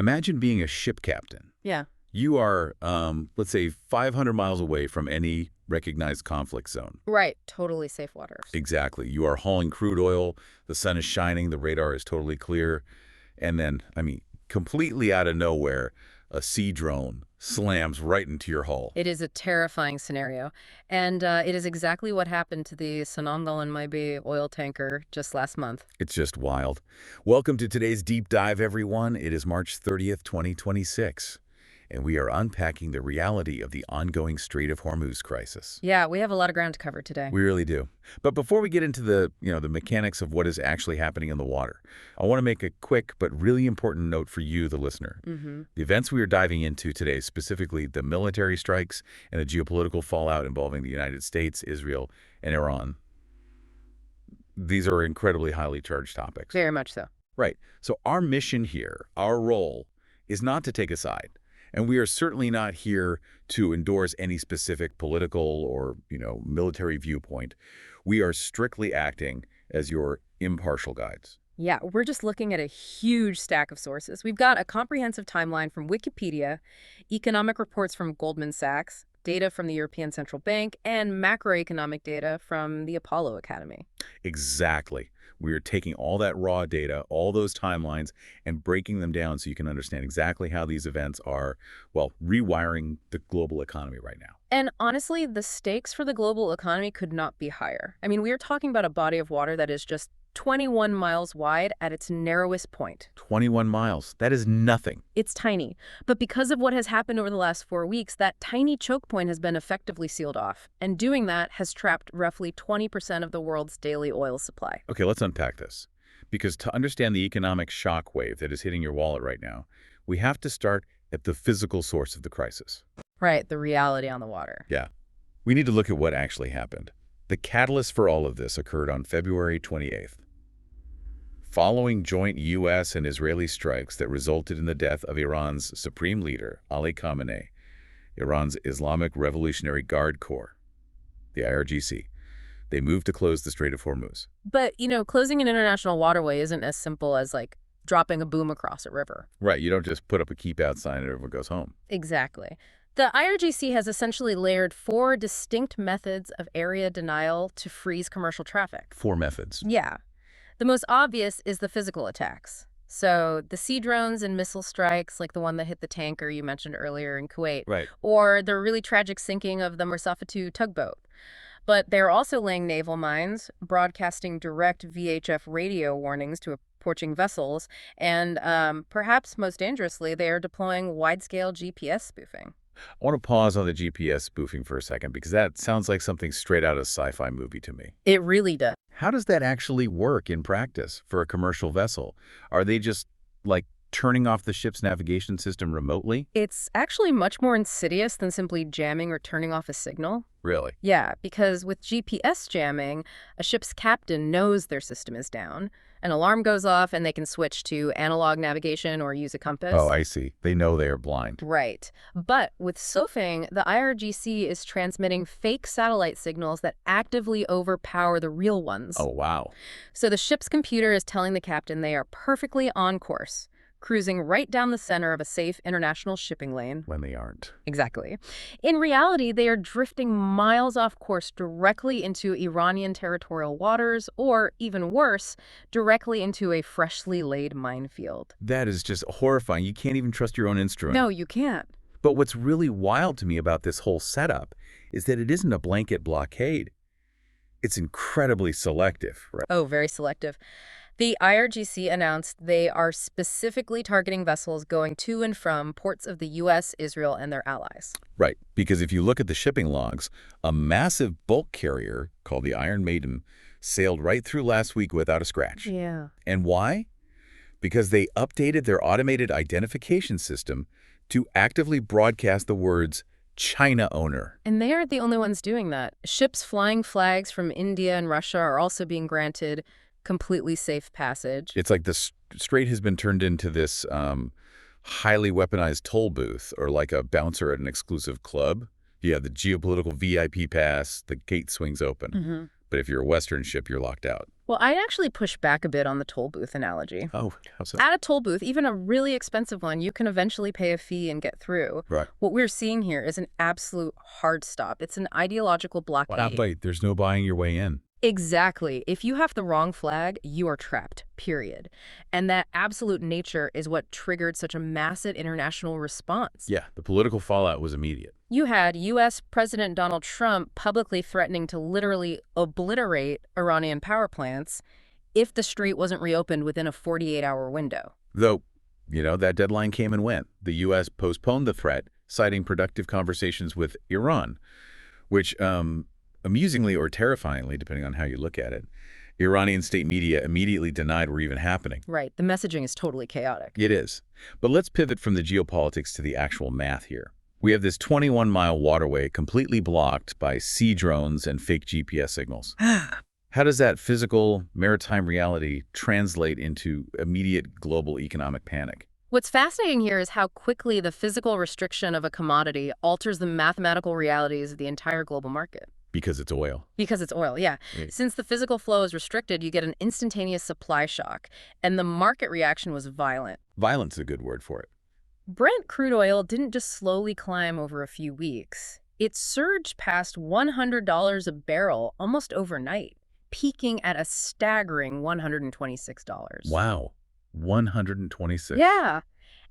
Imagine being a ship captain. Yeah. You are, let's say, 500 miles away from any recognized conflict zone. Right. Totally safe waters. Exactly. You are hauling crude oil, the sun is shining, the radar is totally clear, and then, completely out of nowhere, a sea drone slams right into your hull. It is a terrifying scenario. And it is exactly what happened to the Sanandal Maybe oil tanker just last month. It's just wild. Welcome to today's deep dive, everyone. It is March 30th, 2026. And we are unpacking the reality of the ongoing Strait of Hormuz crisis. Yeah, we have a lot of ground to cover today. We really do. But before we get into the mechanics of what is actually happening in the water, I want to make a quick but really important note for you, the listener. The events we are diving into today, specifically the military strikes and the geopolitical fallout involving the United States, Israel, and Iran, these are incredibly highly charged topics. Very much so. Right. So our mission here, our role, is not to take a side. And we are certainly not here to endorse any specific political or, military viewpoint. We are strictly acting as your impartial guides. Yeah, we're just looking at a huge stack of sources. We've got a comprehensive timeline from Wikipedia, economic reports from Goldman Sachs, data from the European Central Bank, and macroeconomic data from the Apollo Academy. Exactly. We are taking all that raw data, all those timelines, and breaking them down so you can understand exactly how these events are, rewiring the global economy right now. And honestly, the stakes for the global economy could not be higher. We are talking about a body of water that is just 21 miles wide at its narrowest point. 21 miles. That is nothing. It's tiny. But because of what has happened over the last 4 weeks, that tiny choke point has been effectively sealed off. And doing that has trapped roughly 20% of the world's daily oil supply. Okay, let's unpack this. Because to understand the economic shockwave that is hitting your wallet right now, we have to start at the physical source of the crisis. Right, the reality on the water. Yeah. We need to look at what actually happened. The catalyst for all of this occurred on February 28th. Following joint U.S. and Israeli strikes that resulted in the death of Iran's supreme leader, Ali Khamenei, Iran's Islamic Revolutionary Guard Corps, the IRGC, they moved to close the Strait of Hormuz. But, closing an international waterway isn't as simple as, dropping a boom across a river. Right, you don't just put up a keep out sign and everyone goes home. Exactly. The IRGC has essentially layered 4 distinct methods of area denial to freeze commercial traffic. 4 methods. Yeah. The most obvious is the physical attacks. So the sea drones and missile strikes, like the one that hit the tanker you mentioned earlier in Kuwait. Right. Or the really tragic sinking of the Mersafah 2 tugboat. But they're also laying naval mines, broadcasting direct VHF radio warnings to approaching vessels, and perhaps most dangerously, they are deploying wide-scale GPS spoofing. I want to pause on the GPS spoofing for a second because that sounds like something straight out of a sci-fi movie to me. It really does. How does that actually work in practice for a commercial vessel? Are they just, turning off the ship's navigation system remotely? It's actually much more insidious than simply jamming or turning off a signal. Really? Yeah, because with GPS jamming, a ship's captain knows their system is down. An alarm goes off and they can switch to analog navigation or use a compass. Oh, I see. They know they are blind. Right. But with spoofing, the IRGC is transmitting fake satellite signals that actively overpower the real ones. Oh, wow. So the ship's computer is telling the captain they are perfectly on course, cruising right down the center of a safe international shipping lane. When they aren't. Exactly. In reality, they are drifting miles off course directly into Iranian territorial waters, or even worse, directly into a freshly laid minefield. That is just horrifying. You can't even trust your own instrument. No, you can't. But what's really wild to me about this whole setup is that it isn't a blanket blockade. It's incredibly selective, right? Oh, very selective. The IRGC announced they are specifically targeting vessels going to and from ports of the U.S., Israel, and their allies. Right, because if you look at the shipping logs, a massive bulk carrier called the Iron Maiden sailed right through last week without a scratch. Yeah. And why? Because they updated their automated identification system to actively broadcast the words China owner. And they aren't the only ones doing that. Ships flying flags from India and Russia are also being granted completely safe passage. It's like the strait has been turned into this highly weaponized toll booth, or like a bouncer at an exclusive club. You have the geopolitical VIP pass, the gate swings open. But if you're a Western ship, you're locked out. Well, I'd actually push back a bit on the toll booth analogy. Oh, how so? At a toll booth, even a really expensive one, you can eventually pay a fee and get through. Right. What we're seeing here is an absolute hard stop. It's an ideological blockade. Wait, there's no buying your way in. Exactly. If you have the wrong flag, you are trapped, period. And that absolute nature is what triggered such a massive international response. Yeah, the political fallout was immediate. You had U.S. President Donald Trump publicly threatening to literally obliterate Iranian power plants if the strait wasn't reopened within a 48-hour window. Though, that deadline came and went. The U.S. postponed the threat, citing productive conversations with Iran, which, amusingly or terrifyingly, depending on how you look at it, Iranian state media immediately denied were even happening. Right. The messaging is totally chaotic. It is. But let's pivot from the geopolitics to the actual math here. We have this 21-mile waterway completely blocked by sea drones and fake GPS signals. How does that physical maritime reality translate into immediate global economic panic? What's fascinating here is how quickly the physical restriction of a commodity alters the mathematical realities of the entire global market. Because it's oil. Because it's oil, yeah. Since the physical flow is restricted, you get an instantaneous supply shock, and the market reaction was violent. Violent's a good word for it. Brent crude oil didn't just slowly climb over a few weeks. It surged past $100 a barrel almost overnight, peaking at a staggering $126. Wow. 126. Yeah.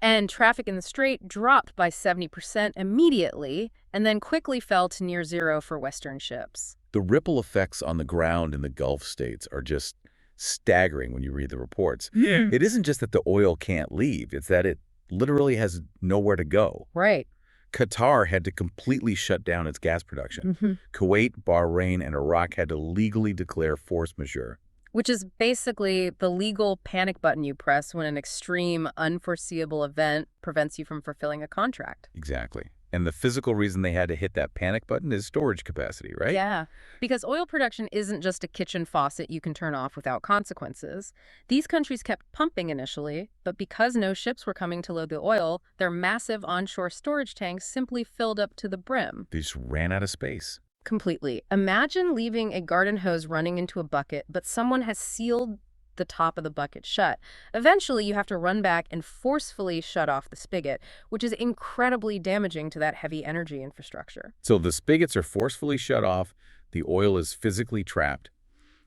And traffic in the strait dropped by 70% immediately and then quickly fell to near zero for Western ships. The ripple effects on the ground in the Gulf states are just staggering when you read the reports. Yeah. It isn't just that the oil can't leave, it's that it literally has nowhere to go. Right. Qatar had to completely shut down its gas production. Kuwait, Bahrain, and Iraq had to legally declare force majeure. Which is basically the legal panic button you press when an extreme, unforeseeable event prevents you from fulfilling a contract. Exactly. And the physical reason they had to hit that panic button is storage capacity, right? Yeah, because oil production isn't just a kitchen faucet you can turn off without consequences. These countries kept pumping initially, but because no ships were coming to load the oil, their massive onshore storage tanks simply filled up to the brim. They just ran out of space. Completely. Imagine leaving a garden hose running into a bucket, but someone has sealed the top of the bucket shut. Eventually, you have to run back and forcefully shut off the spigot, which is incredibly damaging to that heavy energy infrastructure. So the spigots are forcefully shut off, the oil is physically trapped,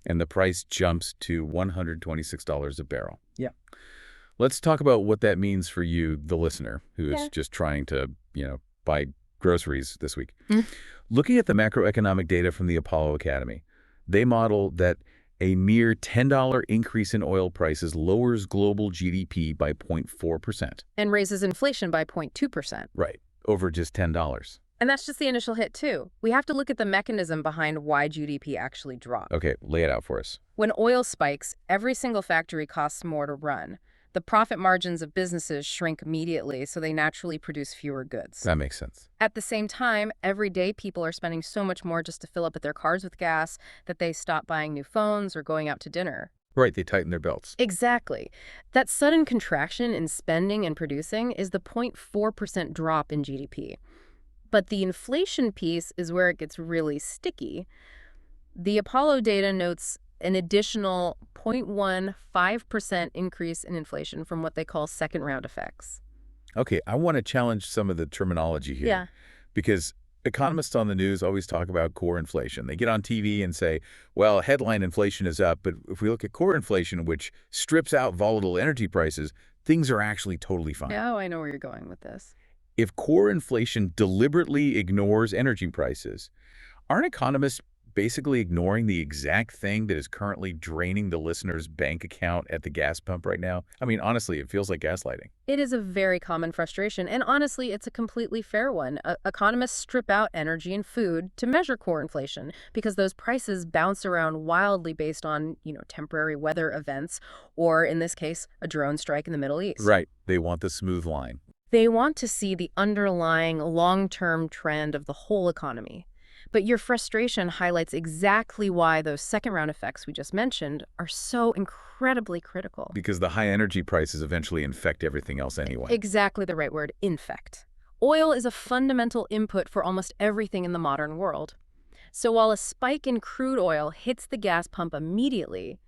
and the price jumps to $126 a barrel. Yeah. Let's talk about what that means for you, the listener, who is just trying to, buy groceries this week. Looking at the macroeconomic data from the Apollo Academy, they model that a mere $10 increase in oil prices lowers global GDP by 0.4%. And raises inflation by 0.2%. Right, over just $10. And that's just the initial hit, too. We have to look at the mechanism behind why GDP actually dropped. Okay, lay it out for us. When oil spikes, every single factory costs more to run. The profit margins of businesses shrink immediately, so they naturally produce fewer goods. That makes sense. At the same time, every day people are spending so much more just to fill up their cars with gas that they stop buying new phones or going out to dinner. Right, they tighten their belts. Exactly. That sudden contraction in spending and producing is the 0.4% drop in GDP. But the inflation piece is where it gets really sticky. The Apollo data notes an additional 0.15% increase in inflation from what they call second-round effects. Okay, I want to challenge some of the terminology here. Yeah. Because economists on the news always talk about core inflation. They get on TV and say, well, headline inflation is up, but if we look at core inflation, which strips out volatile energy prices, things are actually totally fine. Oh, I know where you're going with this. If core inflation deliberately ignores energy prices, aren't economists basically ignoring the exact thing that is currently draining the listener's bank account at the gas pump right now? I mean, honestly, it feels like gaslighting. It is a very common frustration, and honestly, it's a completely fair one. Economists strip out energy and food to measure core inflation because those prices bounce around wildly based on, temporary weather events, or in this case, a drone strike in the Middle East. Right. They want the smooth line. They want to see the underlying long-term trend of the whole economy. But your frustration highlights exactly why those second-round effects we just mentioned are so incredibly critical. Because the high energy prices eventually infect everything else anyway. Exactly the right word, infect. Oil is a fundamental input for almost everything in the modern world. So while a spike in crude oil hits the gas pump immediately,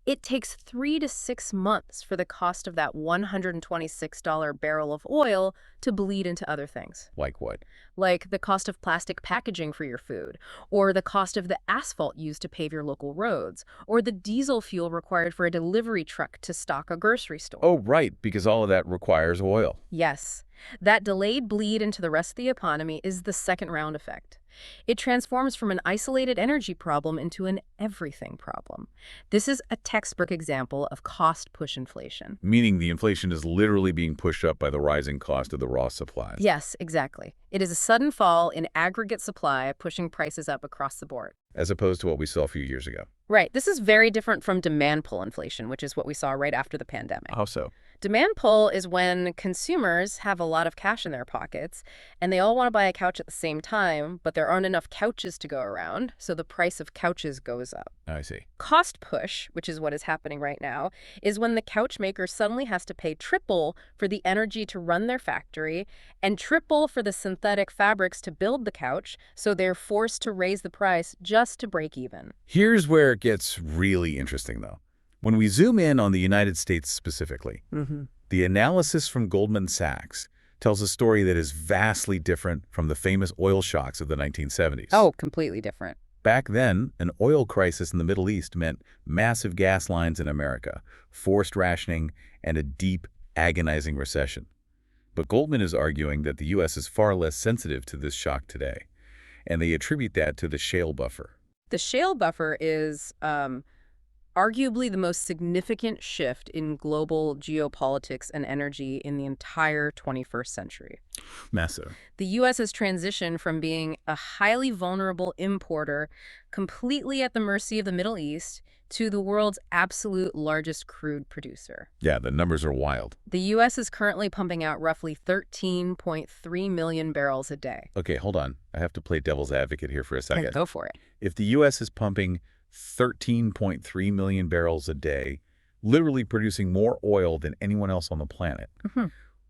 it takes 3 to 6 months for the cost of that $126 barrel of oil to bleed into other things, Like what? like the cost of plastic packaging for your food, or the cost of the asphalt used to pave your local roads, or the diesel fuel required for a delivery truck to stock a grocery store. Oh, right, because all of that requires oil. Yes, that delayed bleed into the rest of the economy is the second round effect. It transforms from an isolated energy problem into an everything problem. This is a textbook example of cost push inflation. Meaning the inflation is literally being pushed up by the rising cost of the raw supplies. Yes, exactly. It is a sudden fall in aggregate supply, pushing prices up across the board. As opposed to what we saw a few years ago. Right. This is very different from demand pull inflation, which is what we saw right after the pandemic. How so? Demand pull is when consumers have a lot of cash in their pockets and they all want to buy a couch at the same time, but there aren't enough couches to go around, so the price of couches goes up. I see. Cost push, which is what is happening right now, is when the couch maker suddenly has to pay triple for the energy to run their factory and triple for the synthetic fabrics to build the couch, so they're forced to raise the price just to break even. Here's where it gets really interesting, though. When we zoom in on the United States specifically, the analysis from Goldman Sachs tells a story that is vastly different from the famous oil shocks of the 1970s. Oh, completely different. Back then, an oil crisis in the Middle East meant massive gas lines in America, forced rationing, and a deep, agonizing recession. But Goldman is arguing that the U.S. is far less sensitive to this shock today, and they attribute that to the shale buffer. The shale buffer is arguably the most significant shift in global geopolitics and energy in the entire 21st century. Massive. The U.S. has transitioned from being a highly vulnerable importer, completely at the mercy of the Middle East, to the world's absolute largest crude producer. Yeah, the numbers are wild. The U.S. is currently pumping out roughly 13.3 million barrels a day. Okay, hold on. I have to play devil's advocate here for a second. Go for it. If the U.S. is pumping 13.3 million barrels a day, literally producing more oil than anyone else on the planet,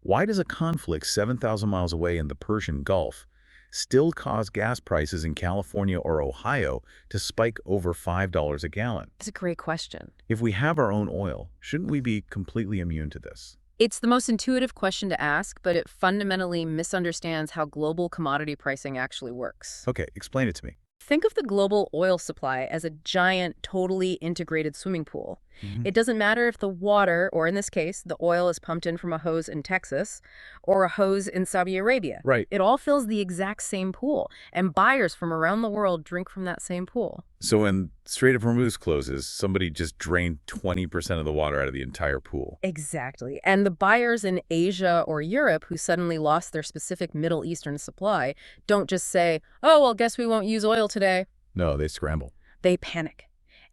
why does a conflict 7,000 miles away in the Persian Gulf still cause gas prices in California or Ohio to spike over $5 a gallon? It's a great question. If we have our own oil, shouldn't we be completely immune to this? It's the most intuitive question to ask, but it fundamentally misunderstands how global commodity pricing actually works. Okay, explain it to me. Think of the global oil supply as a giant, totally integrated swimming pool. It doesn't matter if the water, or in this case, the oil is pumped in from a hose in Texas or a hose in Saudi Arabia. Right. It all fills the exact same pool, and buyers from around the world drink from that same pool. So when Strait of Hormuz closes, somebody just drained 20% of the water out of the entire pool. Exactly. And the buyers in Asia or Europe who suddenly lost their specific Middle Eastern supply don't just say, oh, well, guess we won't use oil today. No, they scramble. They panic.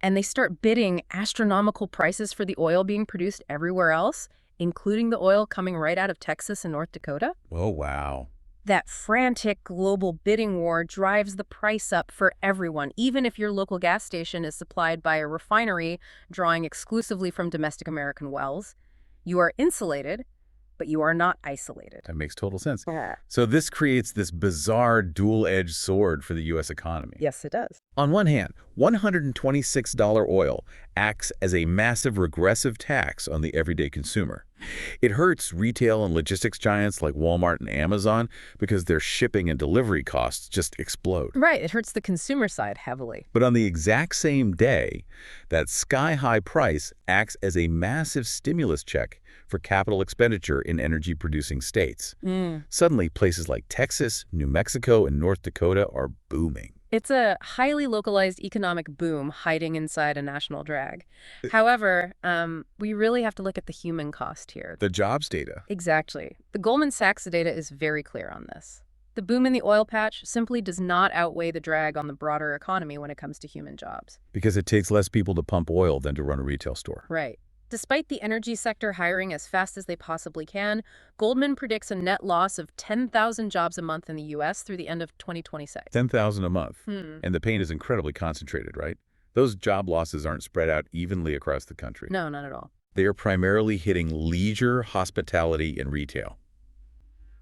And they start bidding astronomical prices for the oil being produced everywhere else, including the oil coming right out of Texas and North Dakota. Oh, wow. That frantic global bidding war drives the price up for everyone, even if your local gas station is supplied by a refinery drawing exclusively from domestic American wells. You are insulated, but you are not isolated. That makes total sense. Yeah. So this creates this bizarre dual-edged sword for the U.S. economy. Yes, it does. On one hand, $126 oil acts as a massive regressive tax on the everyday consumer. It hurts retail and logistics giants like Walmart and Amazon because their shipping and delivery costs just explode. Right. It hurts the consumer side heavily. But on the exact same day, that sky-high price acts as a massive stimulus check for capital expenditure in energy-producing states. Suddenly, places like Texas, New Mexico, and North Dakota are booming. It's a highly localized economic boom hiding inside a national drag. However, we really have to look at the human cost here. The jobs data. Exactly. The Goldman Sachs data is very clear on this. The boom in the oil patch simply does not outweigh the drag on the broader economy when it comes to human jobs. Because it takes less people to pump oil than to run a retail store. Right. Despite the energy sector hiring as fast as they possibly can, Goldman predicts a net loss of 10,000 jobs a month in the U.S. through the end of 2026. 10,000 a month. And the pain is incredibly concentrated, right? Those job losses aren't spread out evenly across the country. No, not at all. They are primarily hitting leisure, hospitality, and retail.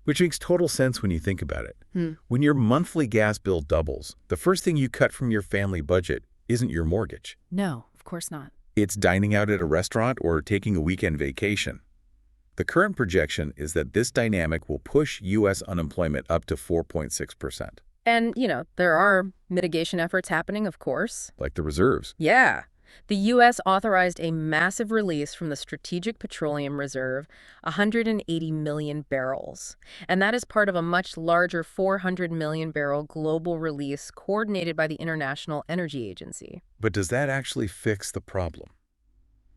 Which makes total sense when you think about it. Hmm. When your monthly gas bill doubles, the first thing you cut from your family budget isn't your mortgage. No, of course not. It's dining out at a restaurant or taking a weekend vacation. The current projection is that this dynamic will push U.S. unemployment up to 4.6%. And, there are mitigation efforts happening, of course. Like the reserves. Yeah. The U.S. authorized a massive release from the Strategic Petroleum Reserve, 180 million barrels. And that is part of a much larger 400 million barrel global release coordinated by the International Energy Agency. But does that actually fix the problem?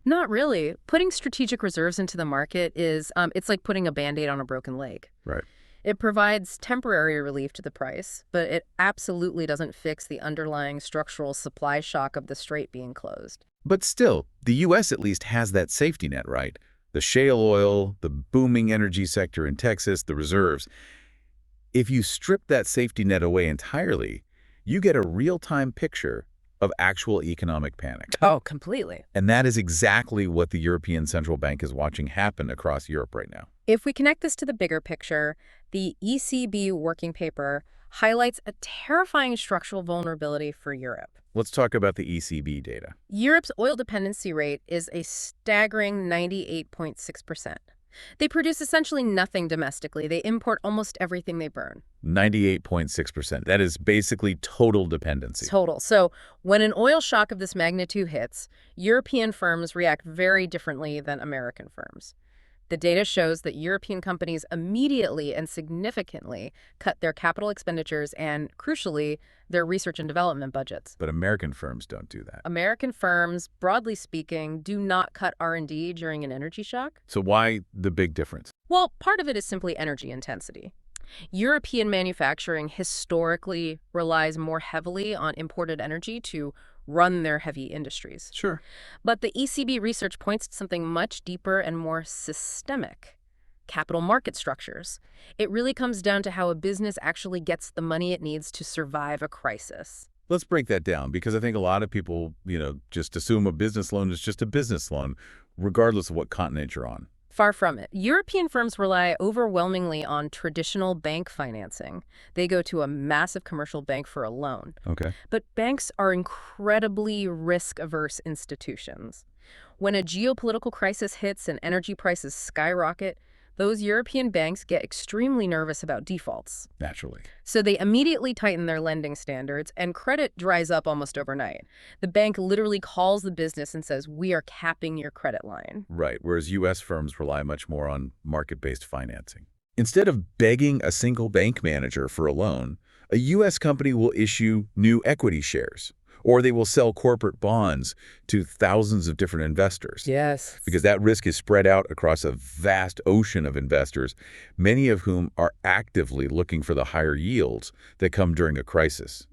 Not really. Putting strategic reserves into the market it's like putting a Band-Aid on a broken leg. Right. It provides temporary relief to the price, but it absolutely doesn't fix the underlying structural supply shock of the strait being closed. But still, the U.S. at least has that safety net, right? The shale oil, the booming energy sector in Texas, the reserves. If you strip that safety net away entirely, you get a real-time picture of actual economic panic. Oh, completely. And that is exactly what the European Central Bank is watching happen across Europe right now. If we connect this to the bigger picture, the ECB working paper highlights a terrifying structural vulnerability for Europe. Let's talk about the ECB data. Europe's oil dependency rate is a staggering 98.6%. They produce essentially nothing domestically. They import almost everything they burn. 98.6%. That is basically total dependency. Total. So when an oil shock of this magnitude hits, European firms react very differently than American firms. The data shows that European companies immediately and significantly cut their capital expenditures and, crucially, their research and development budgets. But American firms don't do that. American firms, broadly speaking, do not cut R&D during an energy shock. So why the big difference? Well, part of it is simply energy intensity. European manufacturing historically relies more heavily on imported energy to run their heavy industries. Sure. But the ECB research points to something much deeper and more systemic: capital market structures. It really comes down to how a business actually gets the money it needs to survive a crisis. Let's break that down, because I think a lot of people, just assume a business loan is just a business loan, regardless of what continent you're on. Far from it. European firms rely overwhelmingly on traditional bank financing. They go to a massive commercial bank for a loan. Okay. But banks are incredibly risk-averse institutions. When a geopolitical crisis hits and energy prices skyrocket, those European banks get extremely nervous about defaults. Naturally. So they immediately tighten their lending standards, and credit dries up almost overnight. The bank literally calls the business and says, "We are capping your credit line." Right, whereas U.S. firms rely much more on market-based financing. Instead of begging a single bank manager for a loan, a U.S. company will issue new equity shares, or they will sell corporate bonds to thousands of different investors. Yes. Because that risk is spread out across a vast ocean of investors, many of whom are actively looking for the higher yields that come during a crisis.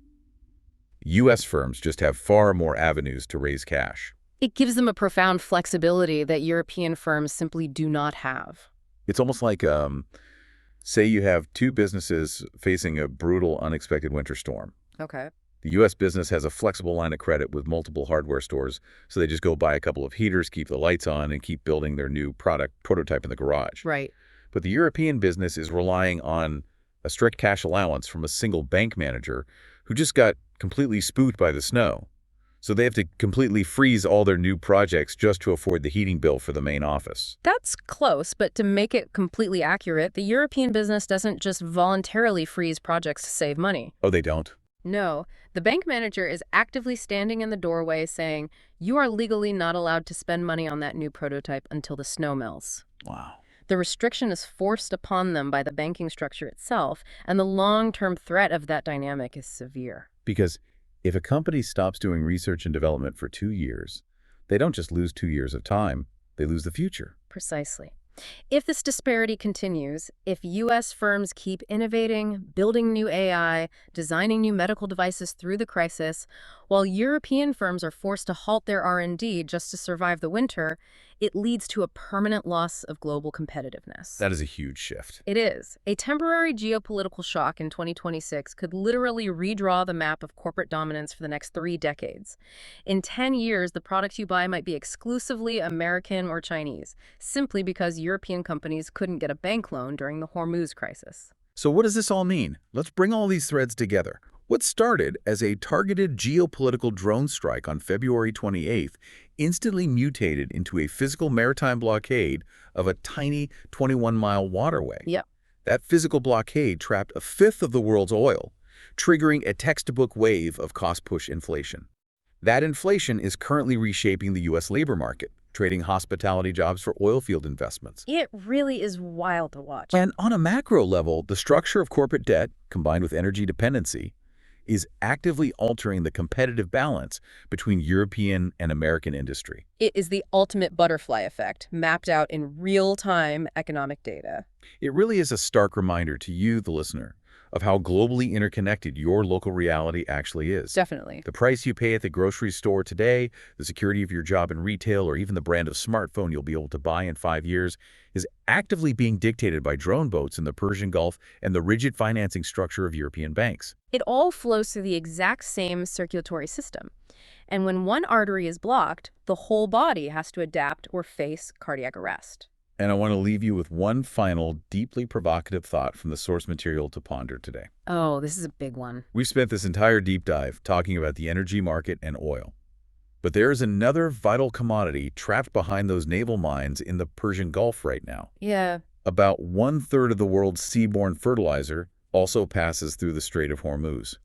U.S. firms just have far more avenues to raise cash. It gives them a profound flexibility that European firms simply do not have. It's almost like, say you have two businesses facing a brutal, unexpected winter storm. Okay. The U.S. business has a flexible line of credit with multiple hardware stores, so they just go buy a couple of heaters, keep the lights on, and keep building their new product prototype in the garage. Right. But the European business is relying on a strict cash allowance from a single bank manager who just got completely spooked by the snow. So they have to completely freeze all their new projects just to afford the heating bill for the main office. That's close, but to make it completely accurate, the European business doesn't just voluntarily freeze projects to save money. Oh, they don't? No, the bank manager is actively standing in the doorway saying, "You are legally not allowed to spend money on that new prototype until the snow melts." Wow. The restriction is forced upon them by the banking structure itself, and the long-term threat of that dynamic is severe. Because if a company stops doing research and development for 2 years, they don't just lose 2 years of time, they lose the future. Precisely. If this disparity continues, if U.S. firms keep innovating, building new AI, designing new medical devices through the crisis, while European firms are forced to halt their R&D just to survive the winter, it leads to a permanent loss of global competitiveness. That is a huge shift. It is. A temporary geopolitical shock in 2026 could literally redraw the map of corporate dominance for the next 3 decades. In 10 years, the products you buy might be exclusively American or Chinese, simply because European companies couldn't get a bank loan during the Hormuz crisis. So what does this all mean? Let's bring all these threads together. What started as a targeted geopolitical drone strike on February 28th instantly mutated into a physical maritime blockade of a tiny 21-mile waterway. Yep. That physical blockade trapped a fifth of the world's oil, triggering a textbook wave of cost-push inflation. That inflation is currently reshaping the U.S. labor market, trading hospitality jobs for oil field investments. It really is wild to watch. And on a macro level, the structure of corporate debt, combined with energy dependency, is actively altering the competitive balance between European and American industry. It is the ultimate butterfly effect, mapped out in real-time economic data. It really is a stark reminder to you, the listener, of how globally interconnected your local reality actually is. Definitely. The price you pay at the grocery store today, the security of your job in retail, or even the brand of smartphone you'll be able to buy in 5 years is actively being dictated by drone boats in the Persian Gulf and the rigid financing structure of European banks. It all flows through the exact same circulatory system. And when one artery is blocked, the whole body has to adapt or face cardiac arrest. And I want to leave you with one final, deeply provocative thought from the source material to ponder today. Oh, this is a big one. We've spent this entire deep dive talking about the energy market and oil. But there is another vital commodity trapped behind those naval mines in the Persian Gulf right now. Yeah. About 1/3 of the world's seaborne fertilizer also passes through the Strait of Hormuz.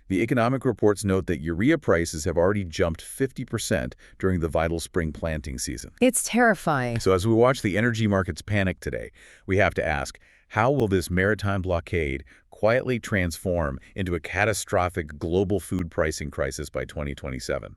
The economic reports note that urea prices have already jumped 50% during the vital spring planting season. It's terrifying. So as we watch the energy markets panic today, we have to ask, how will this maritime blockade quietly transform into a catastrophic global food pricing crisis by 2027?